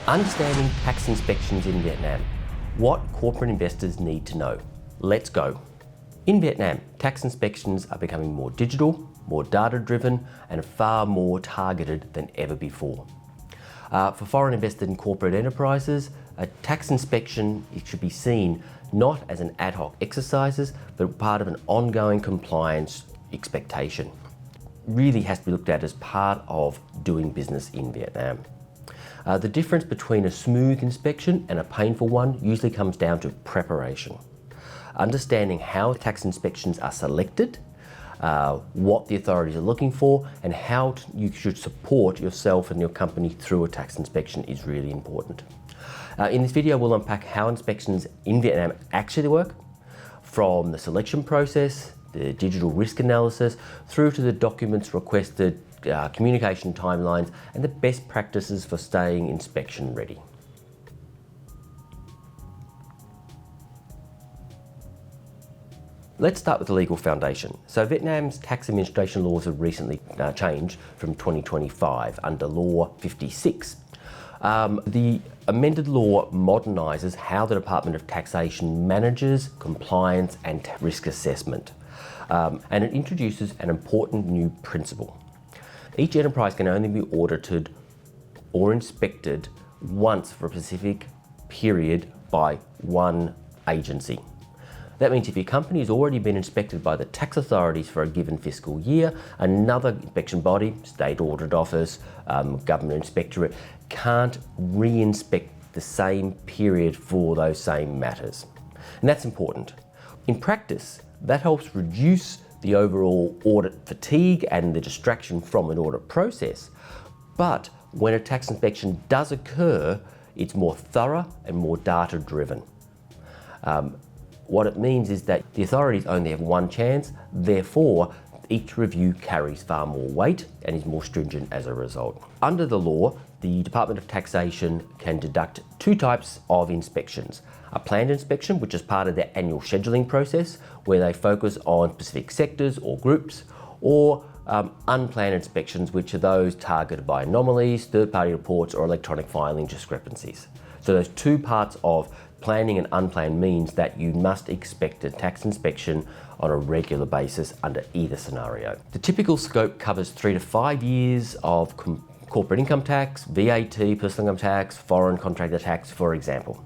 Understanding tax inspections in Vietnam. What corporate investors need to know. Let's go. In Vietnam, tax inspections are becoming more digital, more data-driven, and far more targeted than ever before. For foreign invested in corporate enterprises, a tax inspection should be seen not as an ad hoc exercise, but part of an ongoing compliance expectation. Really has to be looked at as part of doing business in Vietnam. The difference between a smooth inspection and a painful one usually comes down to preparation. Understanding how tax inspections are selected, what the authorities are looking for, and how you should support yourself and your company through a tax inspection is really important. In this video, we'll unpack how inspections in Vietnam actually work, from the selection process, the digital risk analysis, through to the documents requested, communication timelines, and the best practices for staying inspection ready. Let's start with the legal foundation. So Vietnam's tax administration laws have recently changed from 2025 under Law 56. The amended law modernises how the Department of Taxation manages compliance and risk assessment. And it introduces an important new principle. Each enterprise can only be audited or inspected once for a specific period by one agency. That means if your company has already been inspected by the tax authorities for a given fiscal year, another inspection body, state audit office, government inspectorate, can't re-inspect the same period for those same matters. And that's important. In practice, that helps reduce the overall audit fatigue and the distraction from an audit process. But when a tax inspection does occur, it's more thorough and more data-driven. What it means is that the authorities only have one chance, therefore each review carries far more weight and is more stringent as a result. Under the law, the Department of Taxation can deduct two types of inspections. A planned inspection, which is part of their annual scheduling process, where they focus on specific sectors or groups, or unplanned inspections, which are those targeted by anomalies, third-party reports, or electronic filing discrepancies. So those two parts of planning and unplanned means that you must expect a tax inspection on a regular basis under either scenario. The typical scope covers 3 to 5 years of corporate income tax, VAT, personal income tax, foreign contractor tax, for example.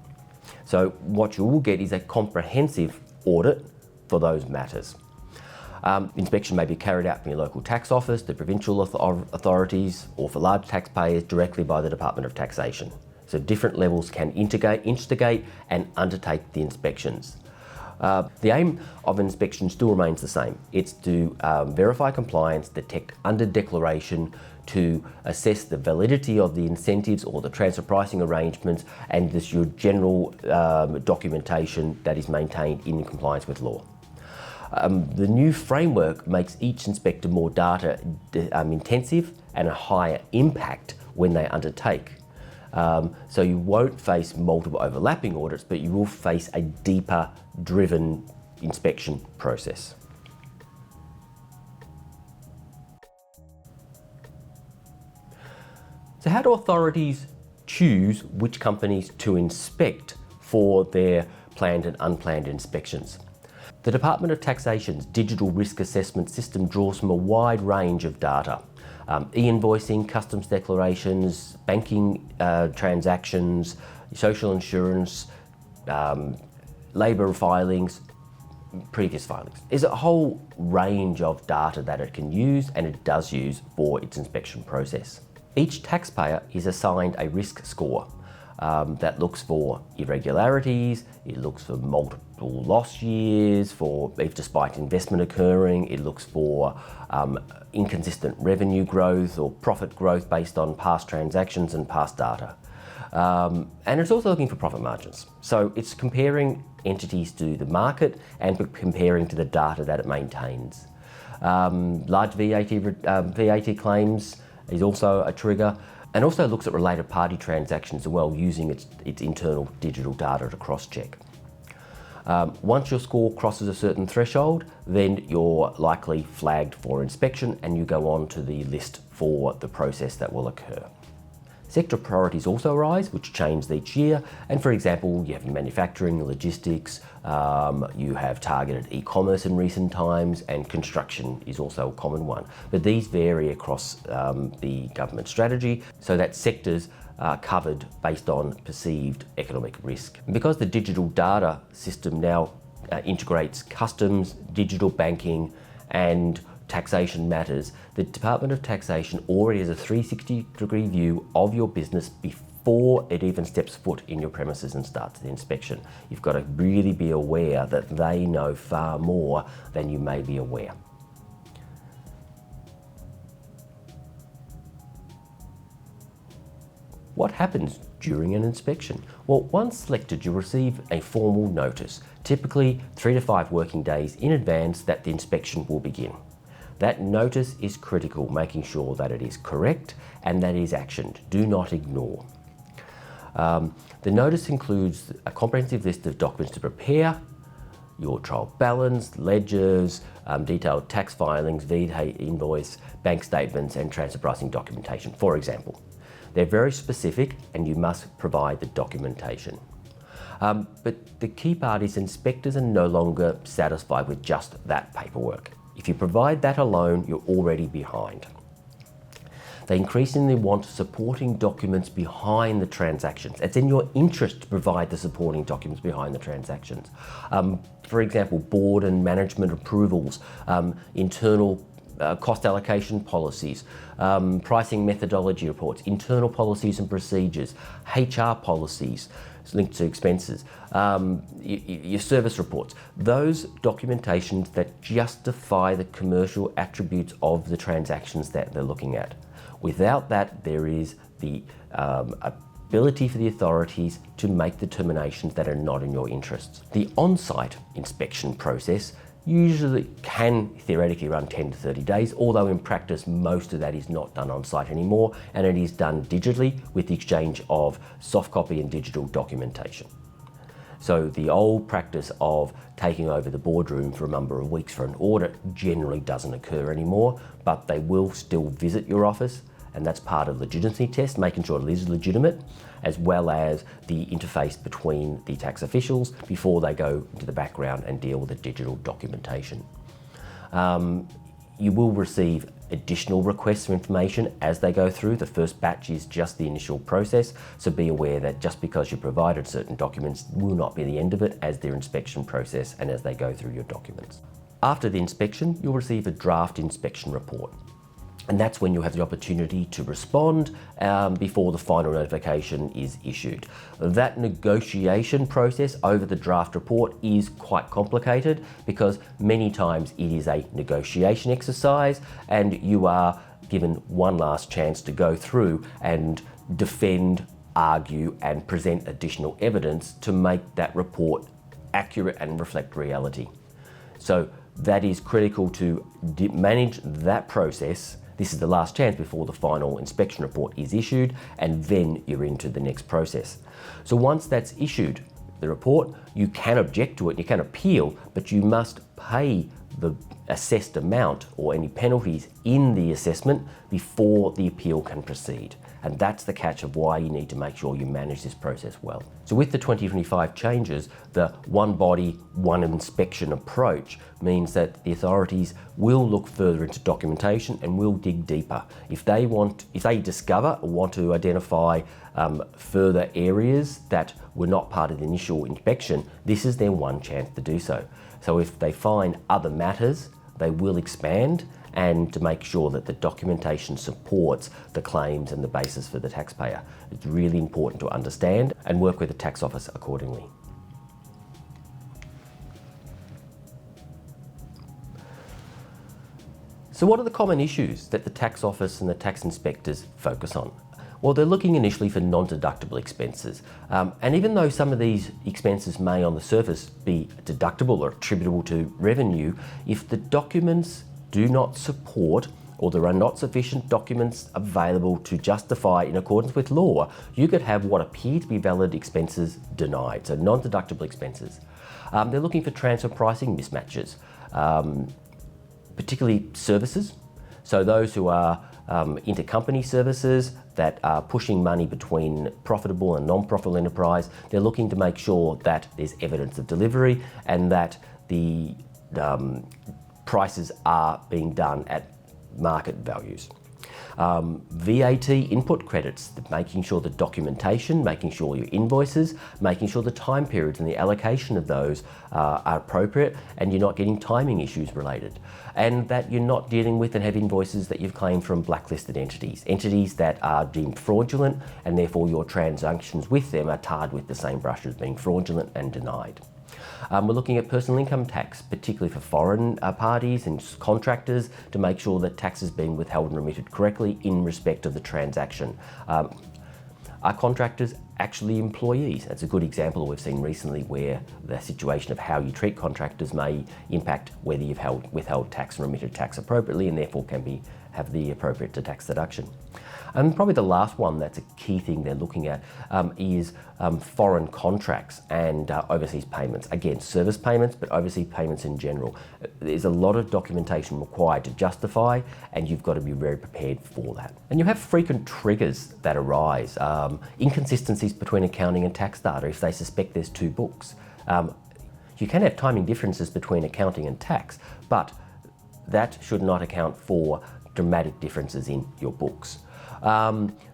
So what you will get is a comprehensive audit for those matters. Inspection may be carried out from your local tax office, the provincial authorities, or for large taxpayers directly by the Department of Taxation. So different levels can instigate and undertake the inspections. The aim of an inspection still remains the same. It's to verify compliance, detect under declaration, to assess the validity of the incentives or the transfer pricing arrangements, and this your general documentation that is maintained in compliance with law. The new framework makes each inspector more data intensive and a higher impact when they undertake. So you won't face multiple overlapping audits, but you will face a deeper driven inspection process. So how do authorities choose which companies to inspect for their planned and unplanned inspections? The Department of Taxation's digital risk assessment system draws from a wide range of data. E-invoicing, customs declarations, banking transactions, social insurance, labour filings, previous filings. There's a whole range of data that it can use, and it does use for its inspection process. Each taxpayer is assigned a risk score that looks for irregularities, it looks for multiple loss years, for if despite investment occurring, it looks for inconsistent revenue growth or profit growth based on past transactions and past data. And it's also looking for profit margins. So it's comparing entities to the market and comparing to the data that it maintains. Large VAT claims is also a trigger, and also looks at related party transactions as well, using its internal digital data to cross-check. Once your score crosses a certain threshold, then you're likely flagged for inspection and you go on to the list for the process that will occur. Sector priorities also arise, which change each year. And for example, you have manufacturing, logistics, you have targeted e-commerce in recent times, and construction is also a common one. But these vary across the government strategy, so that sectors are covered based on perceived economic risk. And because the digital data system now integrates customs, digital banking, and taxation matters, the Department of Taxation already has a 360-degree view of your business before it even steps foot in your premises and starts the inspection. You've got to really be aware that they know far more than you may be aware. What happens during an inspection? Well, once selected, you'll receive a formal notice, typically 3 to 5 working days in advance that the inspection will begin. That notice is critical, making sure that it is correct and that it is actioned. Do not ignore. The notice includes a comprehensive list of documents to prepare, your trial balance, ledgers, detailed tax filings, VAT invoice, bank statements, and transfer pricing documentation, for example. They're very specific and you must provide the documentation. But the key part is inspectors are no longer satisfied with just that paperwork. If you provide that alone, you're already behind. They increasingly want supporting documents behind the transactions. It's in your interest to provide the supporting documents behind the transactions. For example, board and management approvals, internal cost allocation policies, pricing methodology reports, internal policies and procedures, HR policies linked to expenses, your service reports, those documentations that justify the commercial attributes of the transactions that they're looking at. Without that, there is the ability for the authorities to make determinations that are not in your interests. The on-site inspection process usually can theoretically run 10 to 30 days, although in practice most of that is not done on site anymore, and it is done digitally with the exchange of soft copy and digital documentation. So the old practice of taking over the boardroom for a number of weeks for an audit generally doesn't occur anymore, but they will still visit your office, and that's part of the legitimacy test, making sure it is legitimate, as well as the interface between the tax officials before they go into the background and deal with the digital documentation. You will receive additional requests for information as they go through. The first batch is just the initial process, so be aware that just because you provided certain documents will not be the end of it as their inspection process and as they go through your documents. After the inspection, you'll receive a draft inspection report. And that's when you have the opportunity to respond before the final notification is issued. That negotiation process over the draft report is quite complicated because many times it is a negotiation exercise and you are given one last chance to go through and defend, argue, and present additional evidence to make that report accurate and reflect reality. So that is critical to manage that process. This is the last chance before the final inspection report is issued, and then you're into the next process. So once that's issued, the report, you can object to it, you can appeal, but you must pay the assessed amount or any penalties in the assessment before the appeal can proceed. And that's the catch of why you need to make sure you manage this process well. So with the 2025 changes, the one body, one inspection approach means that the authorities will look further into documentation and will dig deeper. If they discover or want to identify further areas that were not part of the initial inspection, this is their one chance to do so. So if they find other matters, they will expand, and to make sure that the documentation supports the claims and the basis for the taxpayer. It's really important to understand and work with the tax office accordingly. So what are the common issues that the tax office and the tax inspectors focus on? Well, they're looking initially for non-deductible expenses. And even though some of these expenses may on the surface be deductible or attributable to revenue, if the documents do not support or there are not sufficient documents available to justify in accordance with law, you could have what appear to be valid expenses denied, so non-deductible expenses. They're looking for transfer pricing mismatches, particularly services. So those who are intercompany services that are pushing money between profitable and non-profitable enterprise. They're looking to make sure that there's evidence of delivery and that the prices are being done at market values. VAT input credits, making sure the documentation, making sure your invoices, making sure the time periods and the allocation of those are appropriate and you're not getting timing issues related. And that you're not dealing with and have invoices that you've claimed from blacklisted entities that are deemed fraudulent, and therefore your transactions with them are tarred with the same brush as being fraudulent and denied. We're looking at personal income tax, particularly for foreign parties and contractors, to make sure that tax is being withheld and remitted correctly in respect of the transaction. Are contractors actually employees? That's a good example we've seen recently where the situation of how you treat contractors may impact whether you've withheld tax and remitted tax appropriately, and therefore can have the appropriate tax deduction. And probably the last one that's a key thing they're looking at is foreign contracts and overseas payments. Again, service payments, but overseas payments in general. There's a lot of documentation required to justify, and you've got to be very prepared for that. And you have frequent triggers that arise. Inconsistencies between accounting and tax data if they suspect there's two books. You can have timing differences between accounting and tax, but that should not account for dramatic differences in your books.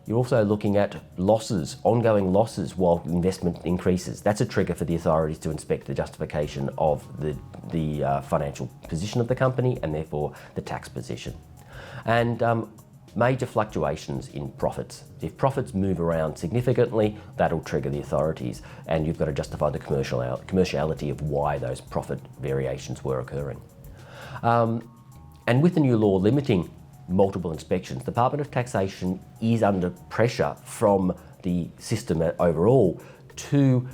You're also looking at losses, ongoing losses while investment increases. That's a trigger for the authorities to inspect the justification of the financial position of the company and therefore the tax position. And major fluctuations in profits. If profits move around significantly, that'll trigger the authorities, and you've got to justify the commerciality of why those profit variations were occurring. And with the new law limiting multiple inspections, the Department of Taxation is under pressure from the system overall to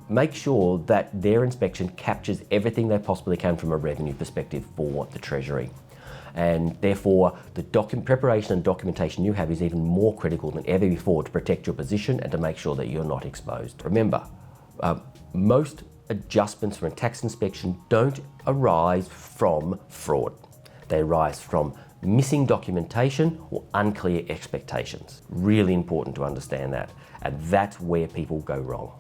make sure that their inspection captures everything they possibly can from a revenue perspective for the Treasury. And therefore, the preparation and documentation you have is even more critical than ever before to protect your position and to make sure that you're not exposed. Remember, most adjustments from a tax inspection don't arise from fraud. They arise from missing documentation or unclear expectations. Really important to understand that, and that's where people go wrong.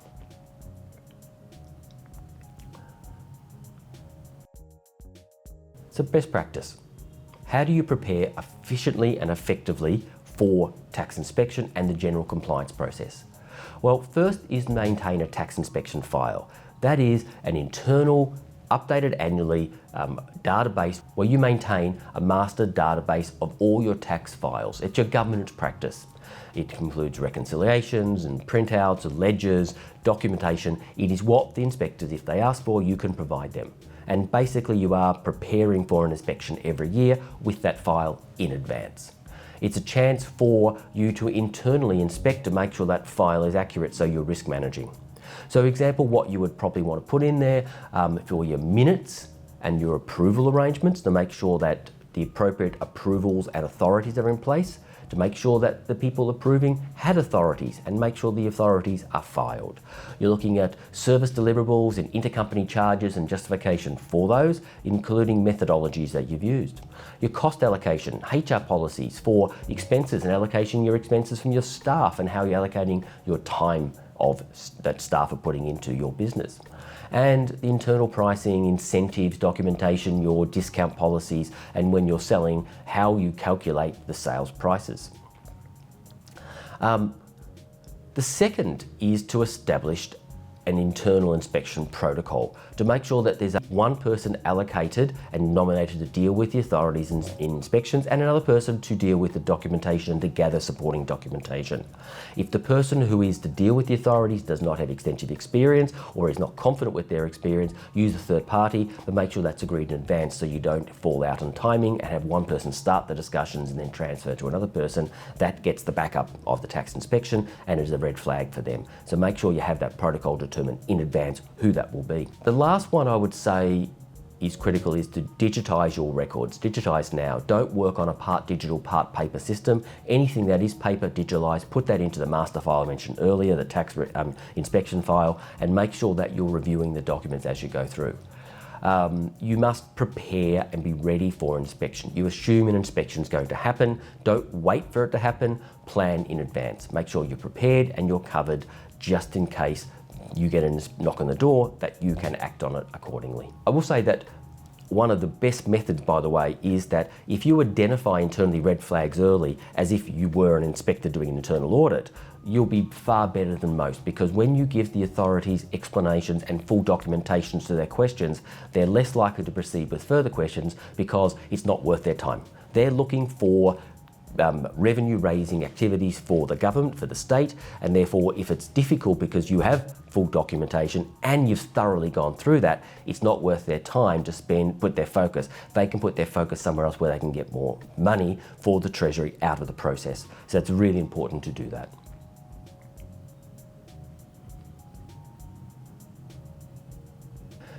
So best practice. How do you prepare efficiently and effectively for tax inspection and the general compliance process? Well, first is maintain a tax inspection file. That is an internal, updated annually database where you maintain a master database of all your tax files. It's your governance practice. It includes reconciliations and printouts of ledgers, documentation. It is what the inspectors, if they ask for, you can provide them. And basically you are preparing for an inspection every year with that file in advance. It's a chance for you to internally inspect to make sure that file is accurate, so you're risk managing. So example, what you would probably want to put in there for your minutes and your approval arrangements to make sure that the appropriate approvals and authorities are in place, to make sure that the people approving had authorities and make sure the authorities are filed. You're looking at service deliverables and intercompany charges and justification for those, including methodologies that you've used. Your cost allocation, HR policies for expenses and allocating your expenses from your staff and how you're allocating your time that staff are putting into your business. And the internal pricing, incentives, documentation, your discount policies, and when you're selling, how you calculate the sales prices. The second is to establish an internal inspection protocol to make sure that there's one person allocated and nominated to deal with the authorities in inspections and another person to deal with the documentation and to gather supporting documentation. If the person who is to deal with the authorities does not have extensive experience or is not confident with their experience, use a third party, but make sure that's agreed in advance so you don't fall out on timing and have one person start the discussions and then transfer to another person. That gets the backup of the tax inspection and is a red flag for them. So make sure you have that protocol determined in advance who that will be. The last one I would say is critical is to digitize your records. Digitize now. Don't work on a part digital, part paper system. Anything that is paper, digitalize, put that into the master file I mentioned earlier, the tax inspection file, and make sure that you're reviewing the documents as you go through. You must prepare and be ready for inspection. You assume an inspection is going to happen. Don't wait for it to happen. Plan in advance. Make sure you're prepared and you're covered just in case you get a knock on the door, that you can act on it accordingly. I will say that one of the best methods, by the way, is that if you identify internally red flags early, as if you were an inspector doing an internal audit, you'll be far better than most, because when you give the authorities explanations and full documentations to their questions, they're less likely to proceed with further questions because it's not worth their time. They're looking for revenue raising activities for the government, for the state, and therefore if it's difficult because you have full documentation and you've thoroughly gone through that, it's not worth their time to put their focus. They can put their focus somewhere else where they can get more money for the Treasury out of the process. So it's really important to do that.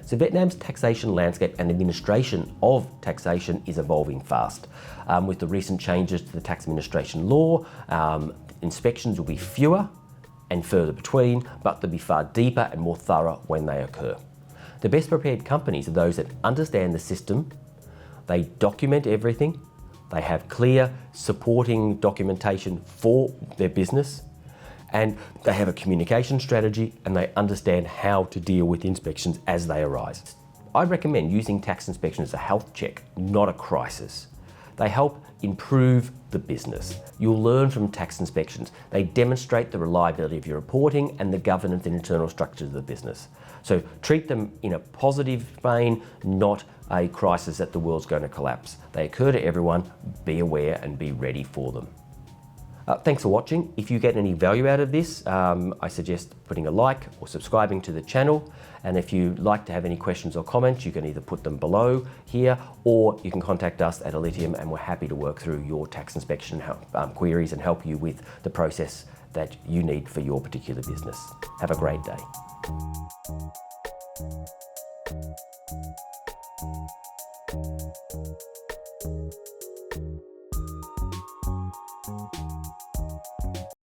So Vietnam's taxation landscape and administration of taxation is evolving fast. With the recent changes to the tax administration law, inspections will be fewer and further between, but they'll be far deeper and more thorough when they occur. The best prepared companies are those that understand the system, they document everything, they have clear supporting documentation for their business, and they have a communication strategy and they understand how to deal with inspections as they arise. I recommend using tax inspection as a health check, not a crisis. They help improve the business. You'll learn from tax inspections. They demonstrate the reliability of your reporting and the governance and internal structures of the business. So treat them in a positive vein, not a crisis that the world's going to collapse. They occur to everyone. Be aware and be ready for them. Thanks for watching. If you get any value out of this, I suggest putting a like or subscribing to the channel. And if you'd like to have any questions or comments, you can either put them below here, or you can contact us at Alitium, and we're happy to work through your tax inspection queries and help you with the process that you need for your particular business. Have a great day.